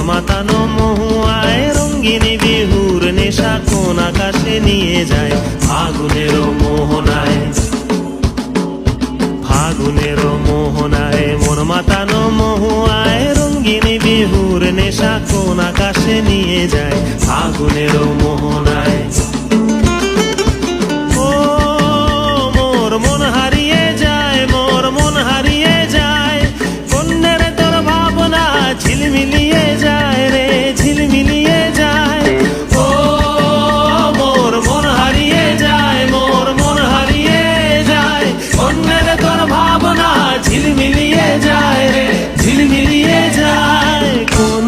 মাতানো মহুয়ায় রঙ্গিনী বিহুর নেশা কোন আকাশে নিয়ে যায় ফাগুনেরও মোহনায়। ফাগুনেরও মোহনায় মন মাতানো মহুয়ায় রঙ্গিনী বিহুর নেশা কোন আকাশে নিয়ে যায় ফাগুনেরও মোহনায়। ও মোর মন হারিয়ে যায়, মোর মন হারিয়ে যায়, কন্যের তোর ভাবনা ঝিলমিলিয়ে যায় রে, ঝিলমিলিয়ে যায়। ও মোর মন হারিয়ে যায়, মোর মন হারিয়ে যায়, কন্যের তোর ভাবনা ঝিলমিলিয়ে যায় রে, ঝিলমিলিয়ে যায়। কোন